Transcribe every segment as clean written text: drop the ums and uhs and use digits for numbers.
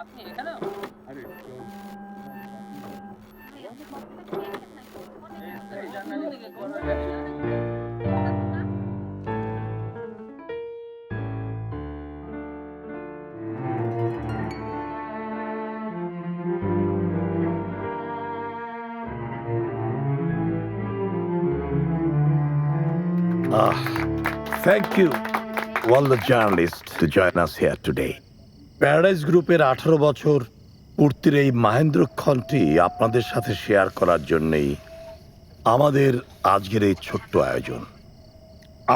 আপনি এখানেও? আরে এই জার্নালি থেকে করবে ব্যবসা? Thank you, all the journalists, to join us here today. Paradise গ্রুপের 18 বছর পূর্তির এই মাহেন্দ্রক্ষণটি আপনাদের সাথে শেয়ার করার জন্যই আমাদের আজকের এই ছোট্ট আয়োজন।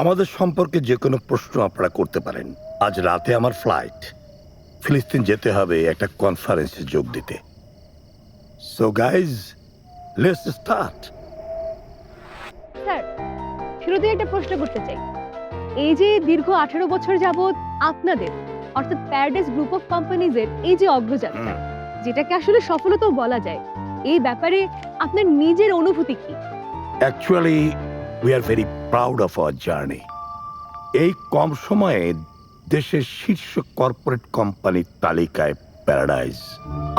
আমাদের সম্পর্কে যে কোনো প্রশ্ন আপনারা করতে পারেন। আজ রাতে আমার ফ্লাইট, ফিলিস্তিন যেতে হবে একটা কনফারেন্সে যোগ দিতে। So guys, let's start. Sir, শুরুতে একটা প্রশ্ন করতে চাই। এই যে দীর্ঘ 18 বছর যাবৎ আপনাদের অর্থাৎ প্যারাডাইস গ্রুপ অফ কোম্পানিজের এই যে অগ্রযাত্রা, যেটাকে আসলে সফলতাও বলা যায়, এই ব্যাপারে আপনার নিজের অনুভূতি কি? Actually we are very proud of our journey. এই কম সময়ে দেশের শীর্ষ কর্পোরেট কোম্পানির তালিকায় প্যারাডাইস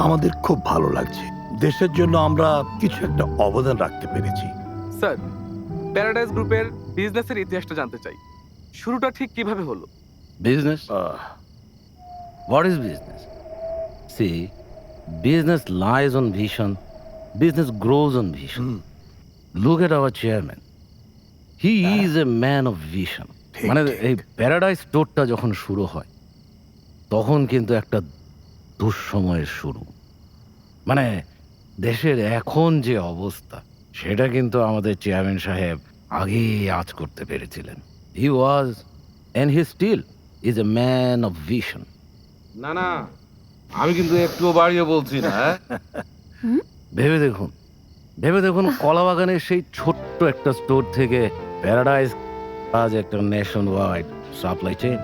আমাদের খুব ভালো লাগছে। দেশের জন্য আমরা কিছু একটা অবদান রাখতে পেরেছি। স্যার, প্যারাডাইস গ্রুপের বিজনেসের ইতিহাসটা জানতে চাই। শুরুটা ঠিক কিভাবে হলো? Business? What is business? See, business lies on vision. Business grows on vision. Look at our chairman. He is a man of vision. ঠিক, মানে ঠিক। এই প্যারাডাইস টোরটা যখন শুরু হয় তখন কিন্তু একটা দুঃসময়ের শুরু। মানে দেশের এখন যে অবস্থা সেটা কিন্তু আমাদের চেয়ারম্যান সাহেব আগেই আজ করতে পেরেছিলেন। He was and he still is a man of vision. না না, আমি কিন্তু একটুও বাড়িয়ে বলছি না। ভেবে দেখুন, ভেবে দেখুন, কলাবাগানের সেই ছোট্ট একটা স্টোর থেকে প্যারাডাইস আজ একটা নেশন ওয়াইড সাপ্লাই চেইন।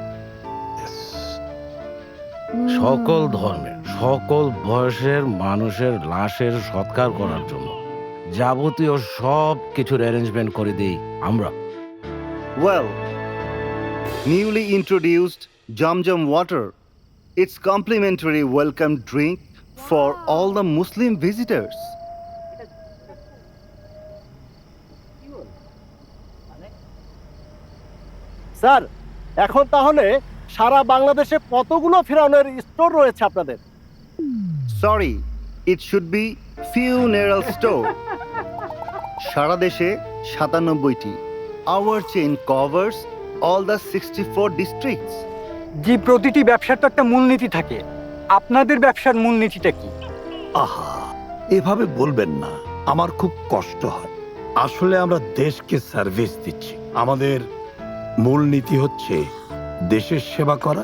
সকল ধর্মের, সকল বয়সের মানুষের লাশের সৎকার করার জন্য যাবতীয় সব কিছুর অ্যারেঞ্জমেন্ট করে দিই আমরা। Well, newly introduced Jamjam water. It's complimentary welcome drink for all the Muslim visitors. Sir, এখন তাহলে সারা বাংলাদেশে কতগুলো ফেরাউনের স্টোর রয়েছে আপনাদের? Sorry, it should be funeral store. সারা দেশে 97টি। Our chain covers all the 64 districts. জি, প্রতিটি ব্যবসার তো একটা মূলনীতি থাকে। আপনাদের ব্যবসার মূলনীতিটা কি? আহা, এভাবে বলবেন না, আমার খুব কষ্ট হয়। আসলে আমরা দেশকে সার্ভিস দিচ্ছি। আমাদের মূলনীতি হচ্ছে দেশের সেবা করা,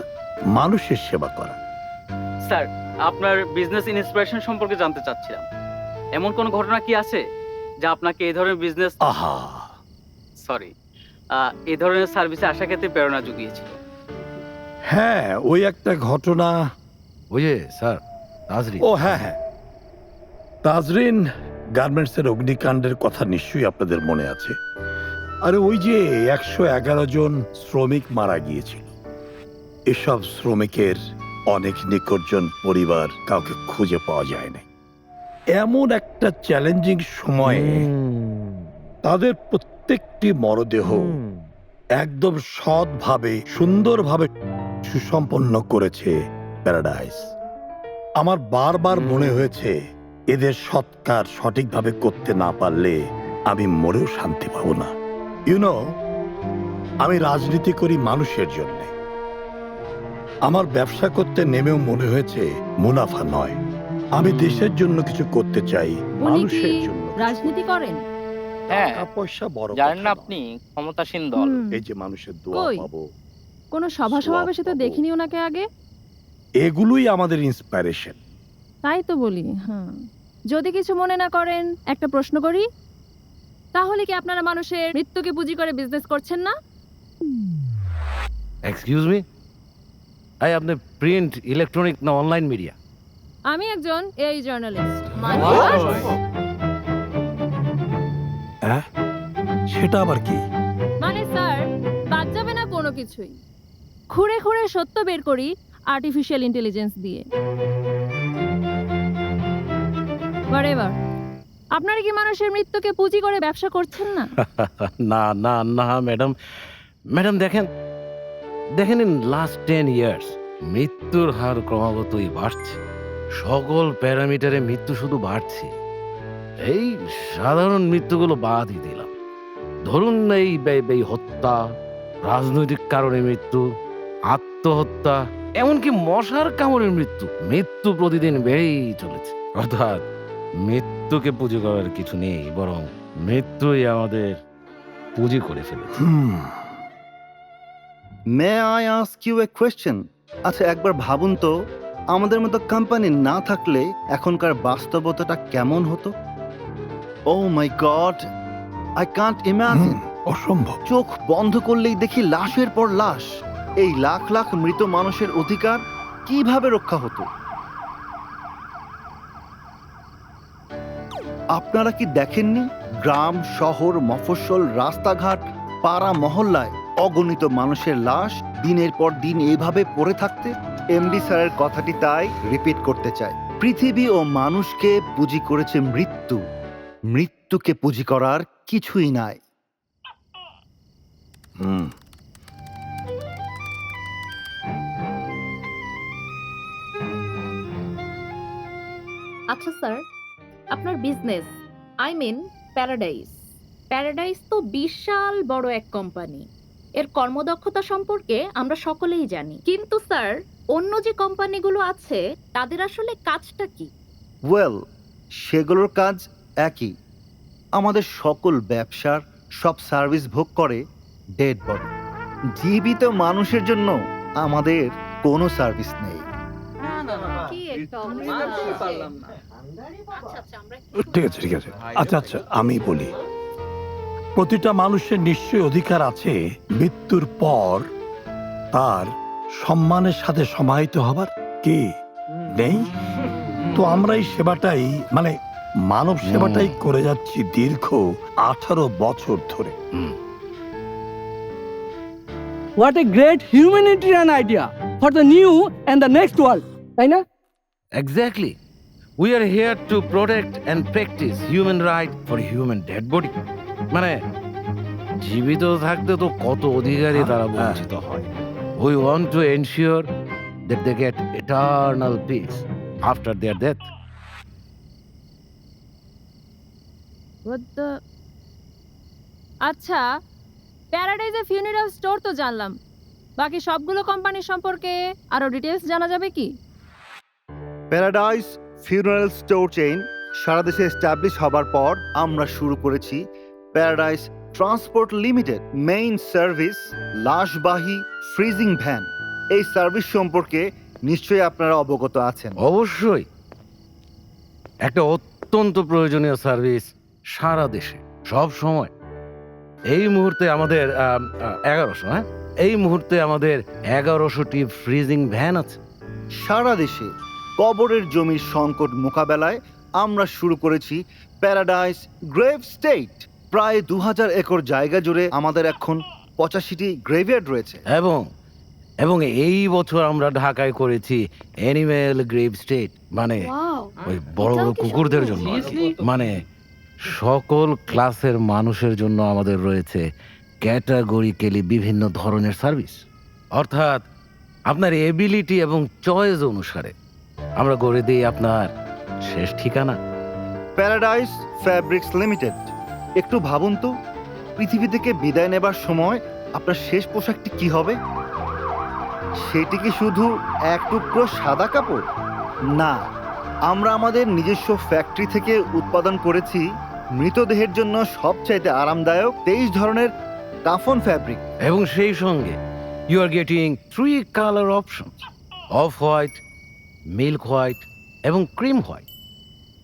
মানুষের সেবা করা। স্যার, আপনার বিজনেস ইন্সপিরেশন সম্পর্কে জানতে চাচ্ছিলাম। এমন কোন ঘটনা কি আছে যা আপনাকে এই ধরনের বিজনেস আহা, এই ধরনের সার্ভিসে আসার ক্ষেত্রে প্রেরণা জুগিয়েছিল? হ্যাঁ, ওই একটা ঘটনা। ওই যে স্যার, তাজরি। ও হ্যাঁ হ্যাঁ, তাজরিন গার্মেন্টসের অগ্নিকাণ্ডের কথা নিশ্চয়ই আপনাদের মনে আছে। আরে ওই যে 111 জন শ্রমিক মারা গিয়েছিল। এসব শ্রমিকের অনেক নিকটজন পরিবার কাউকে খুঁজে পাওয়া যায় না। এমন একটা চ্যালেঞ্জিং সময়ে তাদের প্রত্যেকটি মরদেহ একদম সৎভাবে, সুন্দরভাবে সুসম্পন্ন করেছে প্যারাডাইস। আমার বারবার মনে হয়েছে এদের সৎকার সঠিকভাবে করতে না পারলে আমি মরেও শান্তি পাবো না। ইউনো, আমি রাজনীতি করি মানুষের জন্য। আমার ব্যবসা করতে নেমেও মনে হয়েছে মুনাফা নয়, আমি দেশের জন্য কিছু করতে চাই, মানুষের জন্য। রাজনীতি করেন? হ্যাঁ, টাকা পয়সা বড় জানেন কথা না নয়। আপনি ক্ষমতাসীন দল। এই যে মানুষের দোয়া কই? পাবো, কোনো সভা সমাবেশে তো পাবো। দেখিনি ওনাকে আগে। এগুলোই আমাদের ইন্সপিরেশন। তাই তো বলি। হ্যাঁ, যদি কিছু মনে না করেন একটা প্রশ্ন করি, তাহলে কি আপনারা মানুষের মৃত্যুকে পুঁজি করে বিজনেস করছেন না? এক্সকিউজ মি, আপনি প্রিন্ট, ইলেকট্রনিক না অনলাইন মিডিয়া? আমি একজন এই জার্নালিস্ট। হ্যাঁ, সেটা আবার কি? মানে স্যার, বাদ যাবে না কোনো কিছুই। খুঁড়ে খুঁড়ে সত্য বের করি আর্টিফিশিয়াল ইন্টেলিজেন্স দিয়ে। হোয়াটএভার। আপনারা কি মানুষের মৃত্যুকে পুঁজি করে ব্যবসা করছেন না? না না না ম্যাডাম, ম্যাডাম দেখেন দেখেন ইন লাস্ট 10 ইয়ার্স মৃত্যুর হার ক্রমাগতই বাড়ছে। সকল প্যারামিটারে মৃত্যু শুধু বাড়ছে। এই সাধারণ মৃত্যুগুলো বাদই দিলাম, ধরুন এই হত্যা, রাজনৈতিক কারণে মৃত্যু, আত্মহত্যা, এমনকি মশার কামড়ের মৃত্যু প্রতিদিন বেড়েই চলেছে। অর্থাৎ মৃত্যুকে পুঁজি করার কিছু নেই, বরং মৃত্যুই আমাদের পুঁজি করে ফেলেছে। May I ask you a question? আচ্ছা একবার ভাবুন তো, আমাদের মতো কোম্পানি না থাকলে এখনকার বাস্তবতাটা কেমন হতো? ও মাই গড, আই কান্ট ইমাজিন। অসম্ভব। চোখ বন্ধ করলেই দেখি লাশের পর লাশ। এই লাখ লাখ মৃত মানুষের অধিকার কিভাবে রক্ষা হতো? আপনারা কি দেখেননি গ্রাম, শহর, মফস্বল, রাস্তাঘাট, পাড়া মহল্লায় অগণিত মানুষের লাশ দিনের পর দিন এইভাবে পড়ে থাকতে? এমডি স্যারের কথাটি তাই রিপিট করতে চাই। পৃথিবী ও মানুষকে পুঁজি করেছে মৃত্যু, মৃত্যুকে পুঁজি করার কিছুই নাই। আচ্ছা স্যার, আপনার বিজনেস, আই মিন প্যারাডাইস তো বিশাল বড় এক কোম্পানি। এর কর্মদক্ষতা সম্পর্কে আমরা সকলেই জানি, কিন্তু স্যার অন্য যে কোম্পানিগুলো আছে তাদের আসলে কাজটা কি? ওয়েল, সেগুলোর কাজ একই। আমাদের সকল ব্যবসার সব সার্ভিস ভোগ করে ডেড বডি। জীবিত মানুষের জন্য আমাদের কোনো সার্ভিস নেই। কি একটা ঠিক আছে ঠিক আছে। আচ্ছা আচ্ছা, আমি বলি, প্রতিটা মানুষের নিশ্চয়ই অধিকার আছে মৃত্যুর পর তার সম্মানের সাথে সমাহিত হবার। কি নেই? তো আমরা এই সেবাটাই, মানে মানব সেবাটাই করে যাচ্ছি দীর্ঘ 18 বছর ধরে। What a great humanitarian idea for the new and the next world, তাই না? Exactly. We are here to protect and practice human right for human dead body. মানে জীবিত থাকতে তো কত অধিকারী তারা বঞ্চিত হয়। We want to ensure that they get eternal peace after their death. আচ্ছা, প্যারাডাইজে ফিউনারাল স্টোর তো জানলাম, বাকি সবগুলো কোম্পানি সম্পর্কে আরো ডিটেইলস জানা যাবে কি? প্যারাডাইস ফিউনারাল স্টোর চেইন সারা দেশে এস্টাবলিশ হবার পর আমরা শুরু করেছি paradise transport limited. Main service লাশবাহী ফ্রিজিং ভ্যান। এই সার্ভিস সম্পর্কে নিশ্চয়ই আপনারা অবগত আছেন। অবশ্যই একটা অত্যন্ত প্রয়োজনীয় সার্ভিস সারা দেশে সব সময়। এই মুহূর্তে আমাদের 1100, হ্যাঁ, এই মুহূর্তে আমাদের 1100টি ফ্রিজিং ভ্যান আছে সারা দেশে। কবরের জমির সংকট মোকাবেলায় আমরা শুরু করেছি প্যারাডাইস গ্রেভ স্টেট। প্রায় 2000 একর জায়গা জুড়ে আমাদের এখন 85টি গ্রেভইয়ার্ড রয়েছে। এবং এই বছর আমরা ঢাকায় করেছি অ্যানিম্যাল গ্রেভ স্টেট, মানে ওই বড় বড় কুকুরদের জন্য আর কি। মানে সকল ক্লাসের মানুষের জন্য আমাদের রয়েছে ক্যাটাগরিক্যালি বিভিন্ন ধরনের সার্ভিস। অর্থাৎ আপনার এবিলিটি এবং চয়েস অনুসারে আমরা গড়ে দিই আপনার শেষ ঠিকানা। Paradise fabrics limited. একটু ভাবুন তো, পৃথিবী থেকে বিদায় নেবার সময় আপনার শেষ পোশাকটি কি হবে? সেটি কি শুধু এক টুকরো সাদা কাপড়? না, আমরা আমাদের নিজস্ব ফ্যাক্টরি থেকে উৎপাদন করেছি মৃতদেহের জন্য সবচাইতে আরামদায়ক 23 ধরনের কাফন ফ্যাব্রিক। এবং সেই সঙ্গে you are getting 3 colour option: off white, milk white এবং ক্রিম হোয়াইট।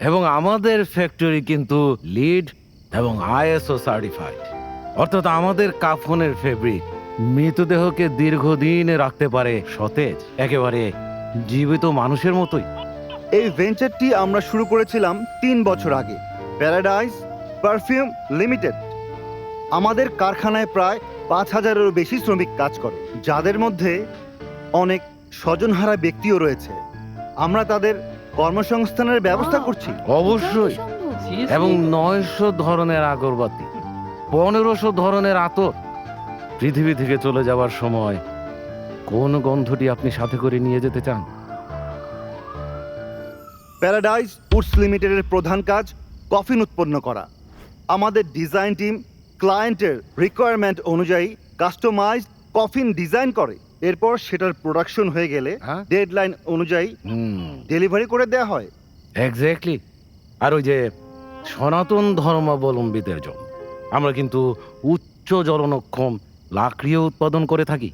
এবং আমাদের ফ্যাক্টরি কিন্তু লিড এবং ISO সার্টিফাইড। অর্থাৎ আমাদের কাফনের ফেব্রিক মৃতদেহকে দীর্ঘদিন রাখতে পারে সতেজ, একেবারে জীবিত মানুষের মতোই। এই ভেঞ্চারটি আমরা শুরু করেছিলাম 3 বছর আগে। Paradise perfume limited. আমাদের কারখানায় প্রায় 5000-এরও বেশি শ্রমিক কাজ করে, যাদের মধ্যে অনেক স্বজনহারা ব্যক্তিও রয়েছে। আমরা তাদের কর্মসংস্থানের ব্যবস্থা করছি। অবশ্যই। এবং 900 ধরনের আগরবাতি, 1500 ধরনের আতর। পৃথিবী থেকে চলে যাওয়ার সময় কোন গন্ধটি আপনি সাথে করে নিয়ে যেতে চান? প্যারাডাইস ফুডস লিমিটেডের প্রধান কাজ কফিন উৎপন্ন করা। আমাদের ডিজাইন টিম ক্লায়েন্টের রিকোয়ারমেন্ট অনুযায়ী কাস্টমাইজ কফিন ডিজাইন করে, এরপর সেটার প্রোডাকশন হয়ে গেলে হ্যাঁ? ডেডলাইন অনুযায়ী ডেলিভারি করে দেওয়া হয়। এক্স্যাক্টলি। আর ওই যে সনাতন ধর্মাবলম্বীদের জন্য আমরা কিন্তু উচ্চ জ্বলনক্ষম লাকড়িও উৎপাদন করে থাকি।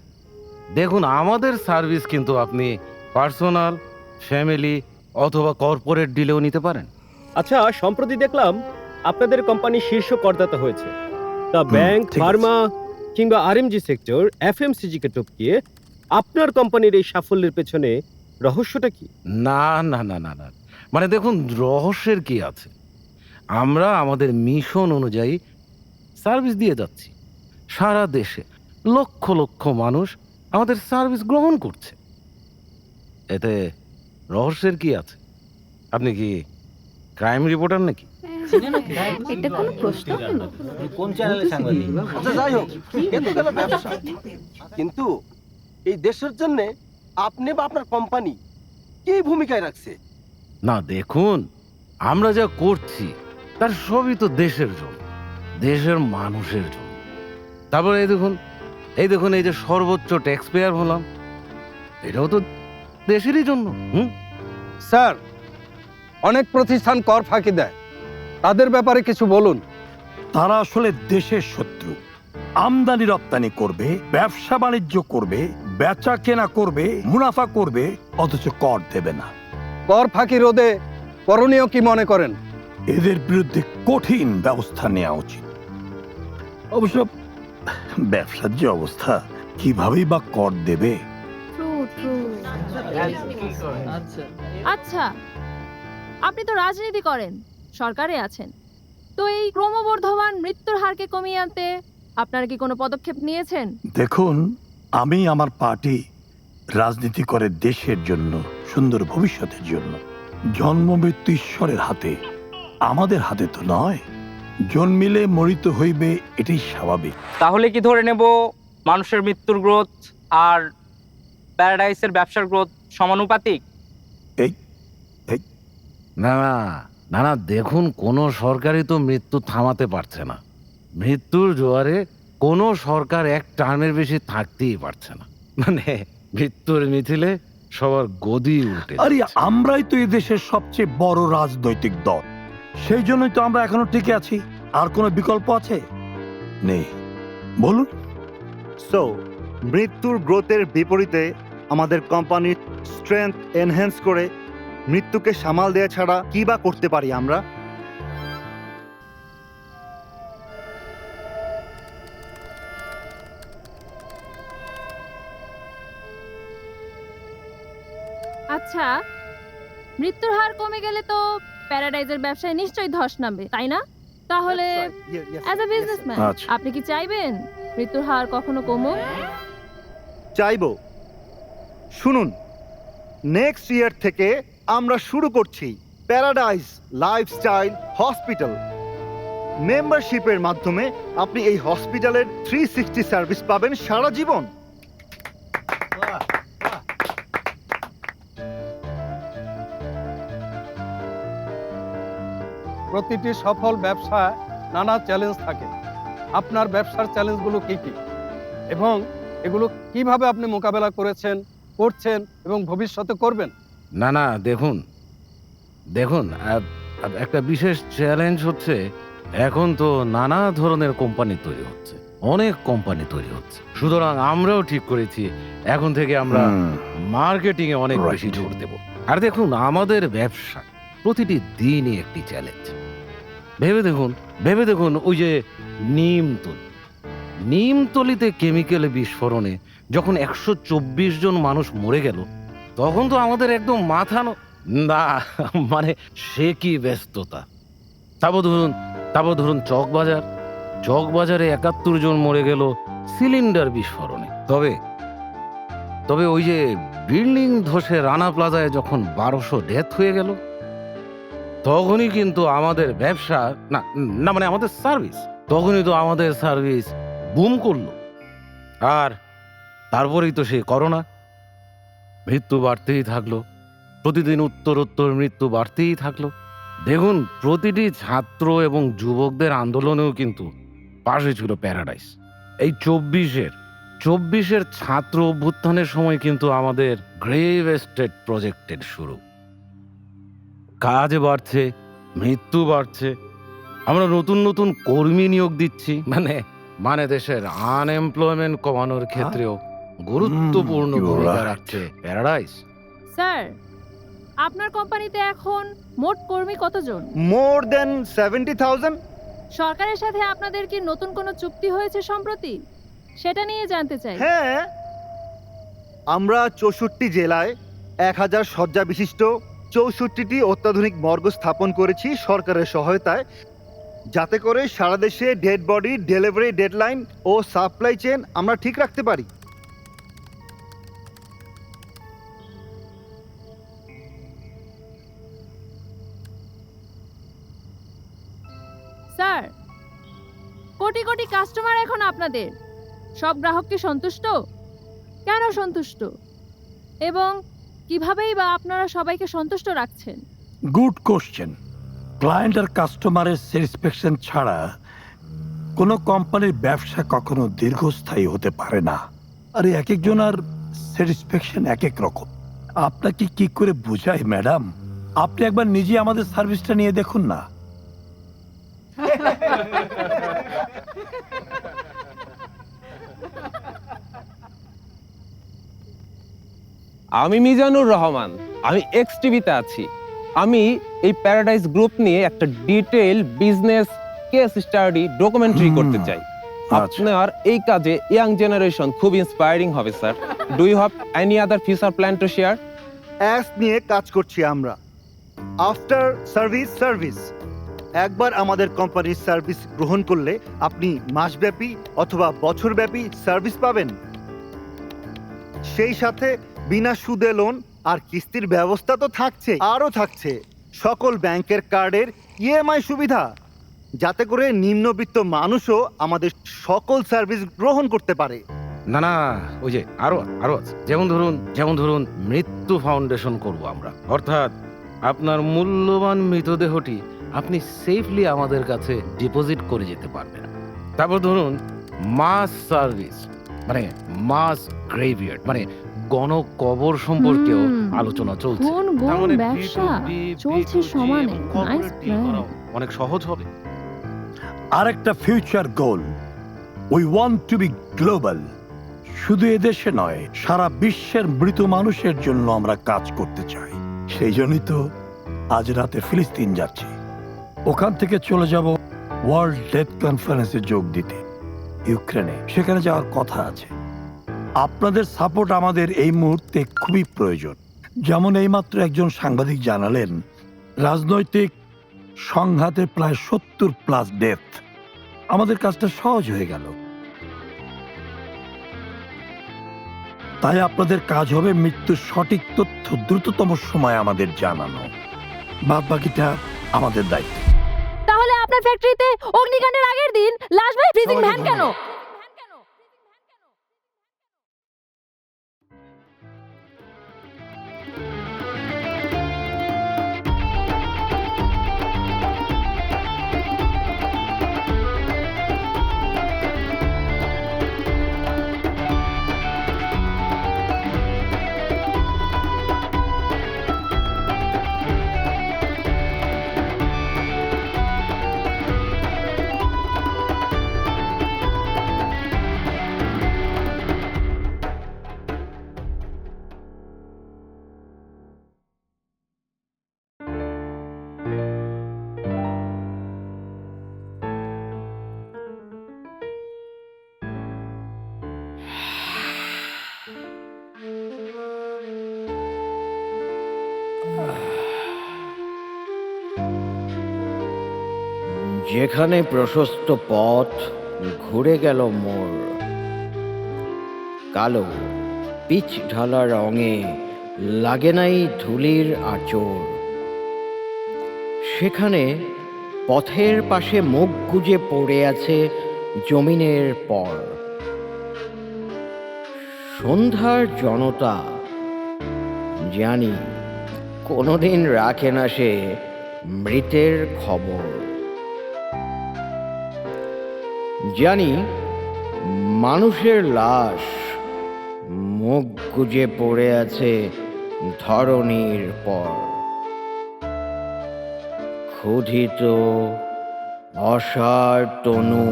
দেখুন, আমাদের সার্ভিস কিন্তু আপনি পার্সোনাল, ফ্যামিলি অথবা কর্পোরেট ডিলেও নিতে পারেন। আচ্ছা, সম্প্রতি দেখলাম আপনাদের কোম্পানি শীর্ষ করদাতা হয়েছে। তা হুম, ব্যাংক, ঠিক আছে। ফার্মা কিংবা আরএমজি সেক্টর, এফএমসিজি কে টপকিয়ে আপনার কোম্পানির এই সাফল্যের পেছনে রহস্যটা কি? না না না না না, মানে দেখুন, রহস্যের কি আছে? আমরা আমাদের মিশন অনুযায়ী সার্ভিস দিয়ে যাচ্ছি। সারা দেশে লক্ষ লক্ষ মানুষ আমাদের সার্ভিস গ্রহণ করছে। এতে রহস্যের কি আছে? আপনি কি ক্রাইম রিপোর্টার নাকি? এটা কোনো প্রশ্ন হলো? কোন চ্যানেলে সাংবাদিক? আচ্ছা, যাই হোক, এ তো গেল ব্যবসা। কিন্তু এই দেশের জন্য আপনি বা আপনার কোম্পানি কি ভূমিকায় রাখছে? না, দেখুন, আমরা যা করছি তার সবই তো দেশের জন্য, দেশের মানুষের জন্য। তারপরে এই দেখুন এই যে সর্বোচ্চ ট্যাক্স পেয়ার হলাম, এটাও তো দেশেরই জন্য। স্যার, অনেক প্রতিষ্ঠান কর ফাঁকি দেয়, তাদের ব্যাপারে কিছু বলুন। তারা আসলে দেশের শত্রু। আমদানি রপ্তানি করবে, ব্যবসা বাণিজ্য করবে, বেচা কেনা করবে, মুনাফা করবে, অথচ কর দেবে না। কর ফাঁকি রোধে করণীয় কি মনে করেন? এদের বিরুদ্ধে কঠিন ব্যবস্থা নেওয়া উচিত। অবশ্য ব্যবসার যে অবস্থা, কিভাবেই বা কর দেবে? আচ্ছা, আপনি তো রাজনীতি করেন, সরকারে আছেন, তো এই ক্রমবর্ধমান মৃত্যুর হারকে কমিয়ে আনতে আপনারা কি কোনো পদক্ষেপ নিয়েছেন? দেখুন, আমি আমার পার্টি রাজনীতি করে দেশের জন্য, সুন্দর ভবিষ্যতের জন্য। জন্ম মৃত্যু ঈশ্বরের হাতে, আমাদের হাতে তো নয়। জন্মিলে মরিতে হইবে, এটাই স্বাভাবিক। তাহলে কি ধরে নেব মানুষের মৃত্যুর গ্রোথ আর প্যারাডাইসের ব্যবসার গ্রোথ সমানুপাতিক? না না না না, দেখুন, কোনো সরকারই তো মৃত্যু থামাতে পারছে না। মৃত্যুর জোয়ারে কোনো সরকার এক টার্মের বেশি থাকতেই পারছে না। মানে মৃত্যুর মিছিলে সবার গদি উঠে আরে যাচ্ছে। আমরাই তো এই দেশের সবচেয়ে বড় রাজনৈতিক দল, সেই জন্যই তো আমরা এখনো টিকে আছি। আর কোনো বিকল্প আছে? নেই। বলুন। সো মৃত্যুর গ্রোথের বিপরীতে আমাদের কোম্পানির স্ট্রেংথ এনহ্যান্স করে মৃত্যুকে সামাল দেওয়া ছাড়া কি বা করতে পারি আমরা? আচ্ছা, মৃত্যুর হার কমে গেলে তো প্যারাডাইজের ব্যবসায় নিশ্চয়ই ধস নামবে, তাই না? তাহলে অ্যাজ এ বিজনেসম্যান আচ্ছা। আপনি কি চাইবেন মৃত্যুর হার কখনো কমুক? চাইবো। শুনুন, নেক্সট ইয়ার থেকে আমরা শুরু করছি প্যারাডাইস লাইফস্টাইল হসপিটাল। মেম্বারশিপের মাধ্যমে আপনি এই হসপিটালের 360 সার্ভিস পাবেন সারা জীবন। প্রতিটি সফল ব্যবসায় নানা চ্যালেঞ্জ থাকে। আপনার ব্যবসার চ্যালেঞ্জগুলো কি কি, এবং এগুলো কিভাবে আপনি মোকাবেলা করেছেন, করছেন এবং ভবিষ্যতে করবেন? না না, দেখুন দেখুন একটা বিশেষ চ্যালেঞ্জ হচ্ছে, এখন তো নানা ধরনের কোম্পানি তৈরি হচ্ছে, অনেক কোম্পানি তৈরি হচ্ছে। সুতরাং আমরাও ঠিক করেছি এখন থেকে আমরা মার্কেটিং এ অনেক বেশি জোর দেব। আর দেখুন, আমাদের ব্যবসা প্রতিটি দিনই একটি চ্যালেঞ্জ। ভেবে দেখুন ওই যে নিমতলিতে কেমিক্যাল বিস্ফোরণে যখন 124 জন মানুষ মরে গেল, তখন তো আমাদের একদম মাথা না, মানে সে কি ব্যস্ততা। তারপর ধরুন চকবাজারে 71 জন মরে গেল সিলিন্ডার বিস্ফোরণে। তবে তবে ওই যে বিল্ডিং ধসে রানা প্লাজায় যখন 1200 ডেথ হয়ে গেল, তখনই কিন্তু আমাদের ব্যবসা না না মানে আমাদের সার্ভিস, তখনই তো আমাদের সার্ভিস বুম করলো। আর তারপরেই তো সেই করোনা, মৃত্যু বাড়তেই থাকলো, প্রতিদিন উত্তরোত্তর মৃত্যু বাড়তেই থাকলো। দেখুন, প্রতিটি ছাত্র এবং যুবকদের আন্দোলনেও কিন্তু পাশে ছিল প্যারাডাইস। এই 24-এর ছাত্র অভ্যুত্থানের সময় কিন্তু আমাদের গ্রেভ এস্টেট প্রজেক্টের শুরু। কাজ বাড়ছে, মৃত্যু বাড়ছে, আমরা নতুন নতুন কর্মী নিয়োগ দিচ্ছি, মানে দেশের আনএমপ্লয়মেন্ট কমানোর ক্ষেত্রেও গুরুত্বপূর্ণ you're ভূমিকা right. রাখছে প্যারাডাইস। স্যার, আপনার কোম্পানিতে এখন মোট কর্মী কতজন? মোর দেন 70,000। সরকারের সাথে আপনাদের কি নতুন কোনো চুক্তি হয়েছে সম্প্রতি? সেটা নিয়ে জানতে চাই। হ্যাঁ, আমরা 64 জেলায় 1000 শয্যা বিশিষ্ট 64টি অত্যাধুনিক মর্গ স্থাপন করেছি সরকারের সহায়তায়, যাতে করে সারা দেশে ডেড বডি ডেলিভারি ডেডলাইন ও সাপ্লাই চেইন আমরা ঠিক রাখতে পারি। স্যার, কোটি কোটি কাস্টমার এখন আপনাদের, সব গ্রাহক কি সন্তুষ্ট? কেন সন্তুষ্ট? এবং কিভাবেই বা আপনারা সবাইকে সন্তুষ্ট রাখছেন? Good question. ক্লায়েন্ট আর কাস্টমারের স্যাটিসফ্যাকশন ছাড়া কোনো কোম্পানির ব্যবসা কখনো দীর্ঘস্থায়ী হতে পারে না। আর এক একজন আর স্যাটিসফ্যাকশন এক এক রকম। আপনাকে কি করে বোঝাই ম্যাডাম? আপনি একবার নিজে আমাদের সার্ভিসটা নিয়ে দেখুন না। আমি মিজানুর রহমান, আমি এক্স টিভিতে আছি। আমি এই প্যারাডাইস গ্রুপ নিয়ে একটা detail business case study documentary করতে চাই। আপনার এই কাজে ইয়াং জেনারেশন খুব ইন্সপায়ারিং হবে sir. Do you have any other future plan to share? অ্যাস নিয়ে কাজ করছি আমরা। After service service. একবার আমাদের কোম্পানির সার্ভিস গ্রহণ করলে আপনি মাসব্যাপী অথবা বছরব্যাপী সার্ভিস পাবেন। সেই সাথে বিনা সুদে লোন আর কিস্তির ব্যবস্থা তো থাকছে, আরও থাকছে সকল ব্যাংকের কার্ডের ইএমআই সুবিধা, যাতে করে নিম্নবিত্ত মানুষও আমাদের সকল সার্ভিস গ্রহণ করতে পারে। না না, ওই যে আরো আছে। যেমন ধরুন মৃত্যু ফাউন্ডেশন করব আমরা, অর্থাৎ আপনার মূল্যবান মৃতদেহটি আপনি সেফলি আমাদের কাছে ডিপোজিট করে যেতে পারবেন। তারপর ধরুন মাস সার্ভিস, মানে মাস গ্রেভিয়ার্ড, মানে গণকবর সম্পর্কেও আলোচনা চলছে। তার মানে ব্যবসা B2B, চলছে B2G সমানে। এবং নাইস corporate deal প্ল্যান। করাও অনেক সহজ হবে। আরেকটা future goal, we want to be global. শুধু এদেশে নয়, সারা বিশ্বের মৃত মানুষের জন্য আমরা কাজ করতে চাই। সেই জন্যই তো আজ রাতে ফিলিস্তিন যাচ্ছি। ওখান থেকে চলে যাব ওয়ার্ল্ড ডেথ কনফারেন্সে যোগ দিতে ইউক্রেনে। সেখানে যাওয়ার কথা আছে। আপনাদের সাপোর্ট আমাদের এই মুহূর্তে খুবই প্রয়োজন। যেমন এইমাত্র একজন সাংবাদিক জানালেন, রাজনৈতিক সংঘাতে প্রায় 70+ ডেথ। আমাদের কাজটা সহজ হয়ে গেল। তাই আপনাদের কাজ হবে মৃত্যুর সঠিক তথ্য দ্রুততম সময়ে আমাদের জানানো। বাদ বাকিটা আমাদের দায়িত্ব। তাহলে আপনার ফ্যাক্টরিতে অগ্নিকাণ্ডের আগের দিন লাশ ভাই ফ্রিজিং ভ্যান কেন? যেখানে প্রশস্ত পথ ঘুরে গেল মোড়, কালো পিচ ঢালা রঙে লাগে নাই ধুলির আঁচড়। সেখানে পথের পাশে মুখ গুজে পড়ে আছে জমিনের পর। সন্ধ্যার জনতা জানি কোনোদিন রাখে না সে মৃতের খবর। জানি মানুষের লাশ মুখ গুজে পড়ে আছে ধরণীর পর। ক্ষুধিত অসার তনু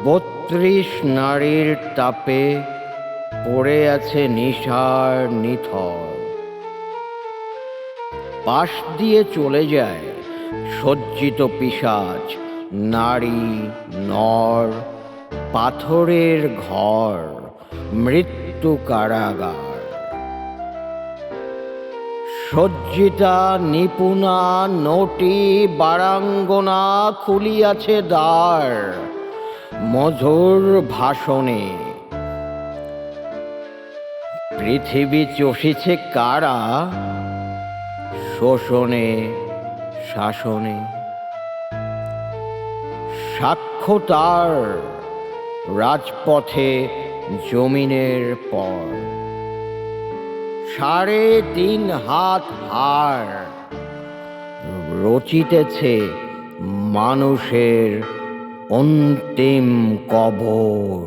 32 নারীর তাপে পড়ে আছে নিশার নিথর। পাশ দিয়ে চলে যায় সজ্জিত পিশাচ, নারী নর, পাথরের ঘর, মৃত্যু কারাগার। সজ্জিতা নিপুণা নটি বারাঙ্গনা খুলিয়াছে দ্বার মধুর ভাষণে। পৃথিবী চষিছে কারা শোষণে শাসনে। সাক্ষ্য তার রাজপথে জমিনের পর। 3.5 হাত হাড় রচিতেছে মানুষের অন্তিম কবর।